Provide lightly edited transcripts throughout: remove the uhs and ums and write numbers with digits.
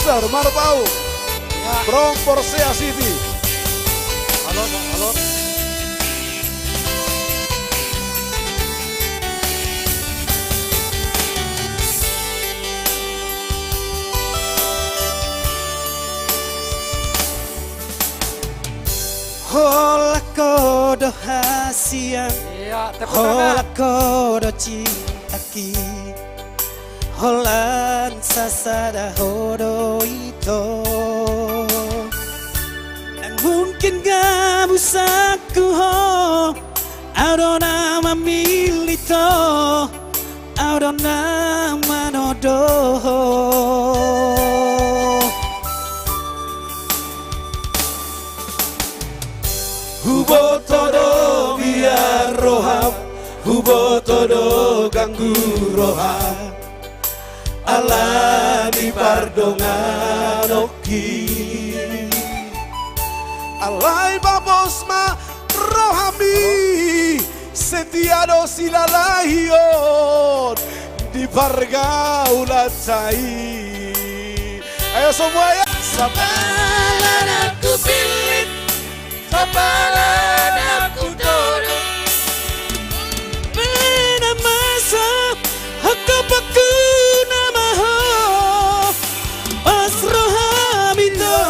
Mister Marbau Ya. from Porsea City. Halo, halo. Hola kodo hasian, Iya, tepuk hola tangan. kodo cintaki, holan sasada hodo ito. Dan mungkin gak busaku ho, ado nama milito, ado nama nodo. Hubo todo biar roham, hubo todo ganggu roham. Allah di pardongan oki. Alai babos ma rohami, setiado silalahion di pargaulat cai. Ayo semua ya. Sabalan aku pilit, sabalan aku dorong. Pena masa aku paku nama ho, pasroh hamilo.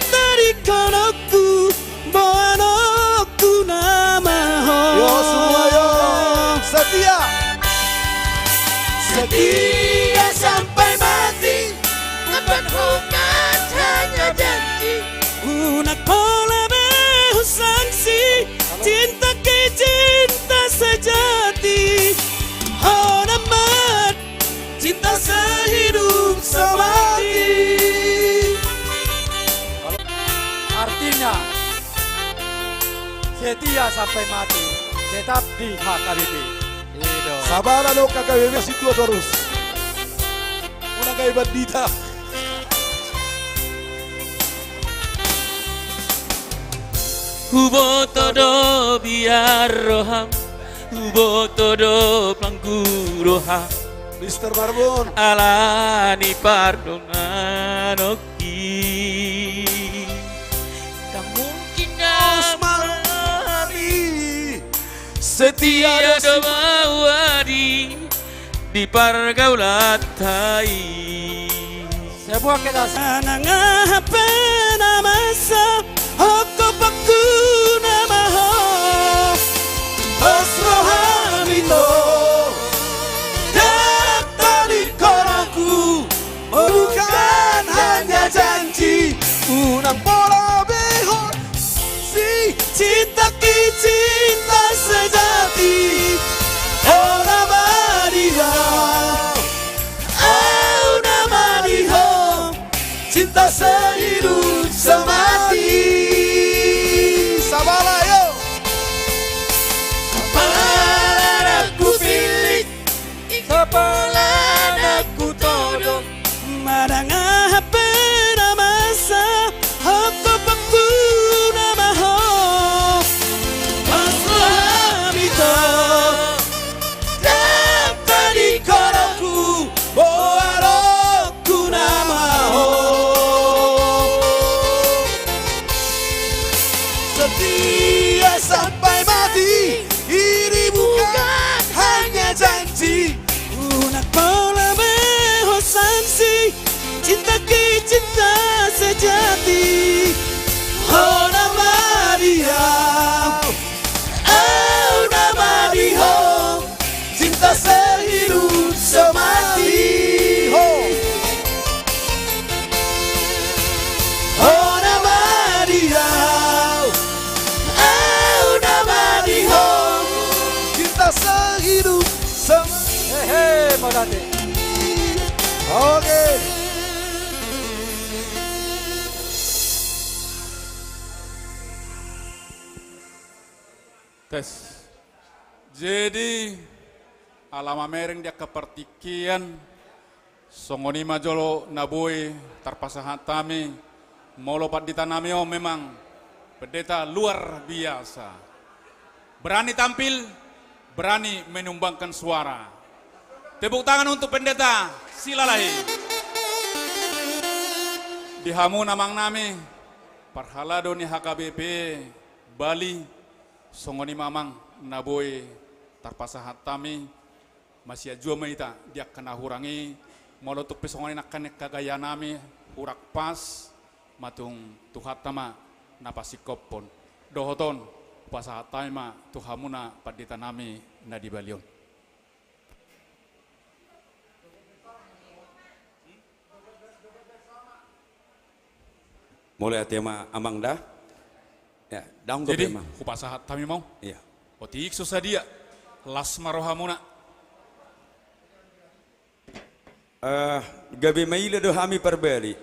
Dari konoku, boanoku nama ho. Yo semua yo, setia. Setia sampai mati, kapan hokat hanya janji. Unak pola behu sanksi, cinta ke cinta sejati. Oh namat, cinta sehidup semati. Artinya setia sampai mati, tetap di HKBP. Itu. Sabara lo KKBB situ terus. Una kay bandita. Hubo todo biar roham, hubo todo plangku roham. Mister Marbon. Alani pardongan oki. Tak mungkin Osmani setia tiada mawadi di pargaulat tai. Semua kita Sanang pena masa, hoko paku nama ho, pasroh hamilo. dari koraku bukan hanya janji unang pola behor si Cinta ki cinta sejati. oh nama dia Oh nama diho, cinta sehidup semati. Sabala yo. Sabalan aku pilih, sabalan aku todong. Madang pena masa, hoko paku nama ho, pasroh hamito. Dari koraku, Boaroku nama ho. Setia sampai mati, ini bukan hanya janji. unak pola beho sanksi, cinta ki cinta sejati. Oh nama dia, oh nama dia, cinta sehidup semati. Oh nama dia, oh nama dia, cinta sehidup semati. hehe, Pak Dante. Oke. Tes. Jadi alama mereng dia kepertikian songoni majolo naboi tarpasahatami molopat ditanami oh memang pendeta luar biasa. Berani tampil, berani menyumbangkan suara. Tepuk tangan untuk pendeta Silalahi. di hamu namang nami parhalado ni HKBP Bali songoni mamang naboy tarpasahat tami masih jua maita dia kena hurangi molotuk pesongoni nakkan kagaya nami hurak pas matung tuhat tama napasikop pon dohoton pasahat tama tuhamuna padita nami nadi balion. Mulai tema amang dah. Ya, daung do Jadi tema. kupasahat tami mau Iya. otik susadia las marohamuna Gabi maila do hami perbeli.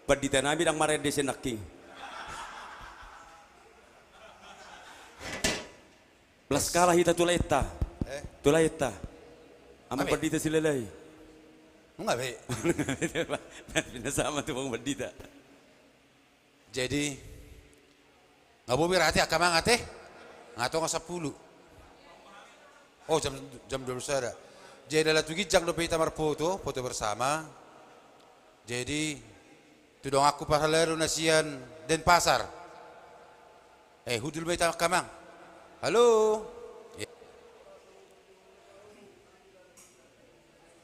Padita nami dang marede senaking. Belas kalah hita tulaita. Tulaita. Ama Ami. padita silalai. Enggak, Be. Sama tu bang padita. Jadi ngabubi rati akamang ate. Ngato nga 10. Oh, jam 12 ada. Jadi dalam tugi jak do pita marfoto, foto bersama. Jadi tudong aku pahalero nasian den pasar. Hudul beta akamang. Halo.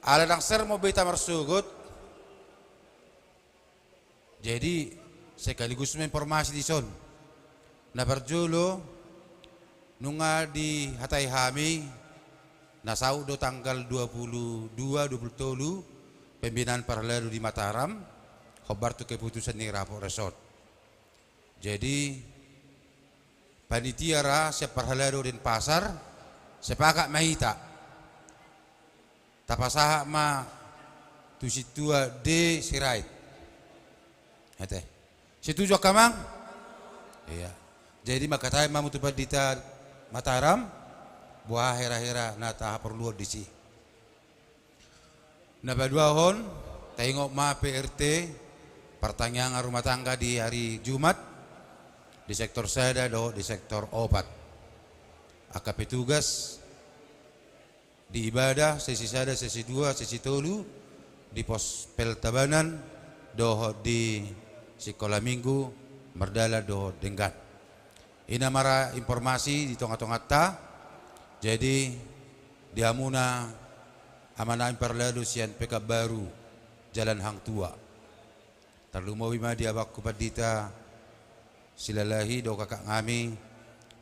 Ala nang ser mo beta marsugot. Jadi sekaligus informasi di son. Na berjulo nunga di hatai hami nasau do tanggal 22-23 pembinaan paralel di Mataram khobar tu keputusan ni rapor resort. Jadi panitia ra siap paralel din pasar sepakat mahita tapasaha ma tu situa de sirait. Hete. Setuju kamang? Iya. Jadi makatai mamu tu padita Mataram buah hera-hera na tahap perlu disi. Na baduahon tengok ma PRT pertanyaan rumah tangga di hari Jumat di sektor sada do di sektor obat. AKP tugas di ibadah sesi sada, sesi 2, sesi 3 di pos Peltabanan do di sekolah minggu Merdala do Denggan. Ina mara informasi di tonga-tonga ta. Jadi diamuna amanah perlalu sian PK baru Jalan Hang Tua. Terlumawi ma dia bakku padita silalahi do kakak ngami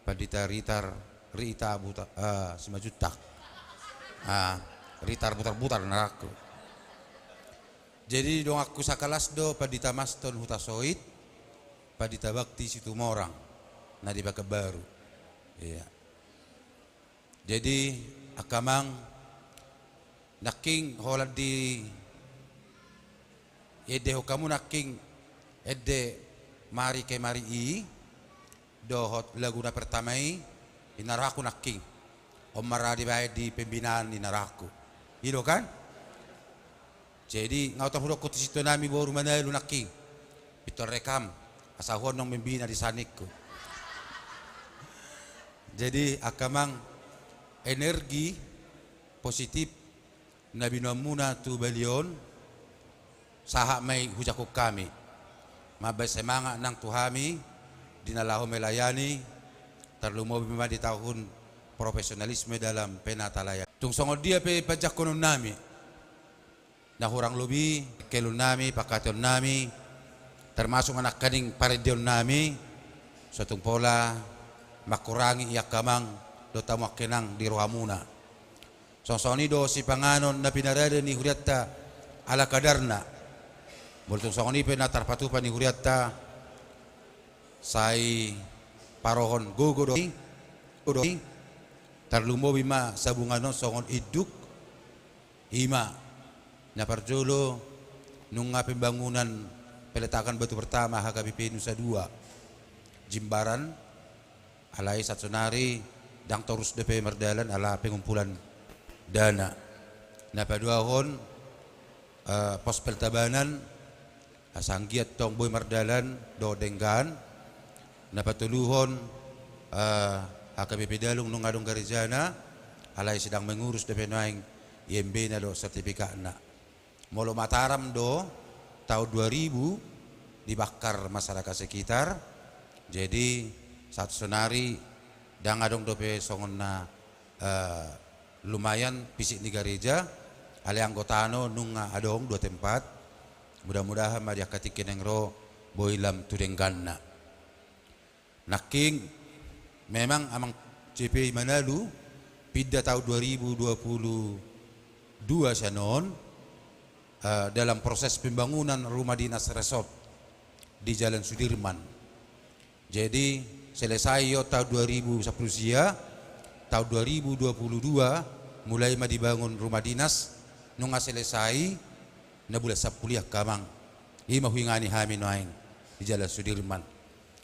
padita Rita buta semajutak. Ritar butar-butar naraku. Jadi dong aku sakalas do padita Maston Hutasoit padita Bakti Situmorang na di Baka baru. Iya. Jadi akamang naking holad di ede ho kamu naking ede mari ke mari i dohot laguna pertamai inaraku naking omara di bae di pembinaan inaraku. Ilo kan? Jadi ngau tahu ko situ nami baru manalu naking. Pitor rekam asahon nong membina di sanikku. Jadi akamang energi positif nabi namuna tu balion saha may hujakuk kami mabay semangat nang tuhami dinalaho melayani terlumo bima di tahun profesionalisme dalam penatalaya tung songod dia pe pajak konon nami na hurang lubi kelun nami pakaton nami termasuk anak kaning paredion nami suatung pola makurangi iyak kamang do tamu kenang di rohamuna. Songsoni do si panganon na pinarada ni huriatta ala kadarna. Multung songoni pe na tarpatupan ni huriatta sai parohon gogo do tarlumo bima sabunganon songon iduk ima na parjolo nunga pembangunan peletakan batu pertama HKBP Nusa 2 Jimbaran alai satsunari dang terus DP Merdalan ala pengumpulan dana. Na paduahon pos Peltabanan asanggiat tong boy Merdalan do Denggan. Na patuluhon HKBP Dalung nung adong Garizana alai sedang mengurus DP naing IMB na do sertifikat na. Molo Mataram do tahun 2000 dibakar masyarakat sekitar. Jadi satu senari dan adong dope songonna lumayan pisik di gereja ale anggotano nunga adong 2 tempat. Mudah-mudahan madia katikin yang ro boilam tudengganna. Naking memang amang CPI Manado pada tahun 2022 sanon dalam proses pembangunan rumah dinas resort di Jalan Sudirman. Jadi selesai tahun 2010 tahun 2022 mulai dibangun rumah dinas nunga selesai na bulan 10 kamang ima huingani hamin wain di Jalan Sudirman.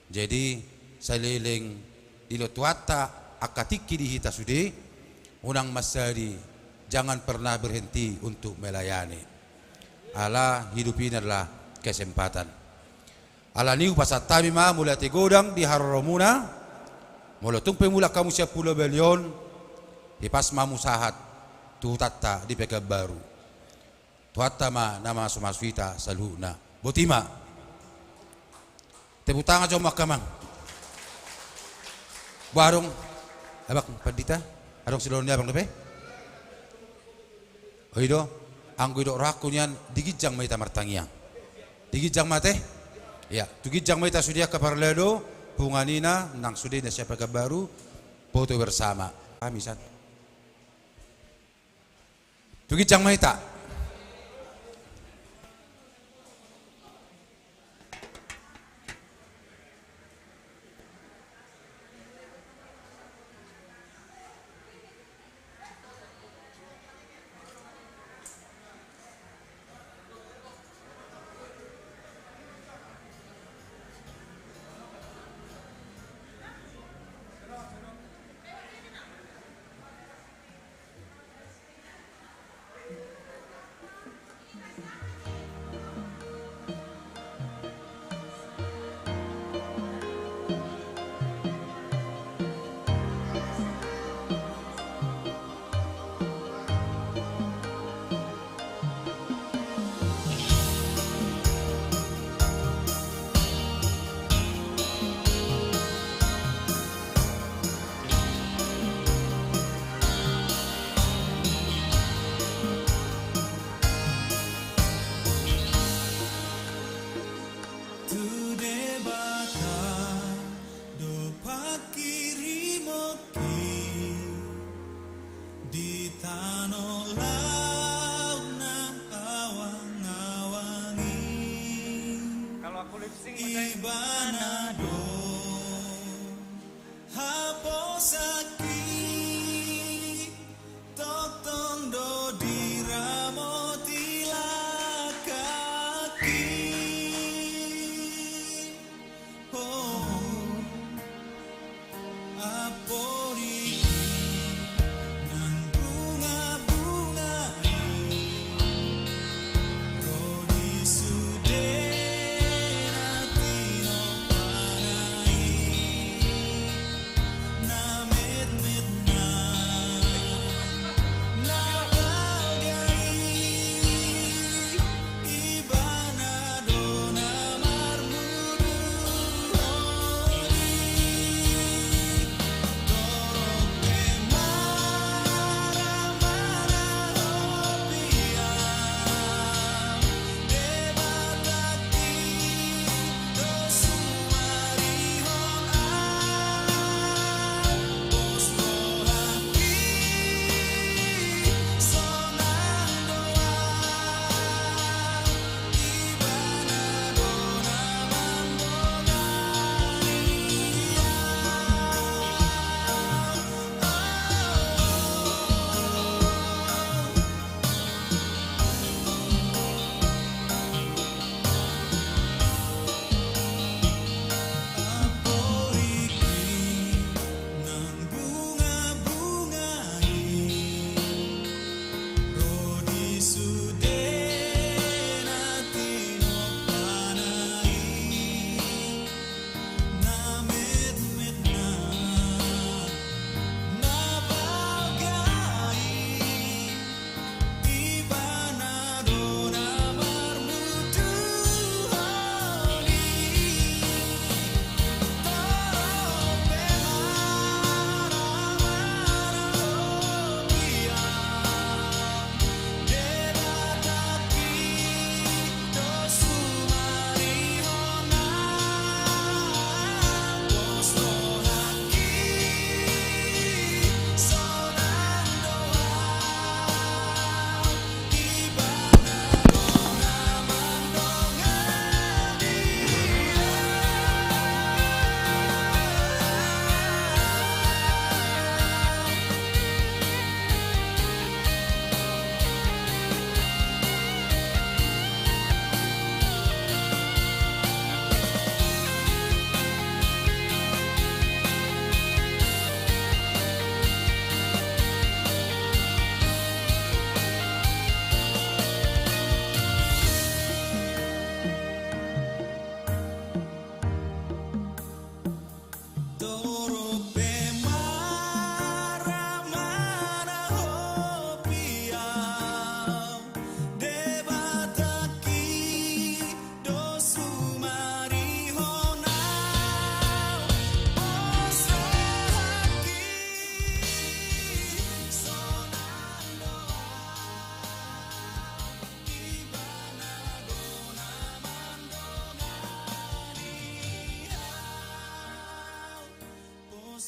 Jadi saliling dilotuata akatiki di hita sudi unang masari jangan pernah berhenti untuk melayani. Ala hidupin adalah kesempatan. Ala niu pasat tami ma mula tegodang di haroromuna mula tumpe mula kamu siap pula belion ipas mamu sahat tu tata di peka baru tuata ma nama sumaswita saluna botima tepuk tangan coba kamang barong abak pandita adong silonnya abang lepe oido anggo ido rakunyan digijang maita martangiang digijang mate ya tugijang maita sudia kaparledo punganina nang sudia na siapa baru foto bersama kamisan tugijang maita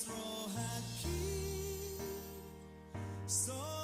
rohaki so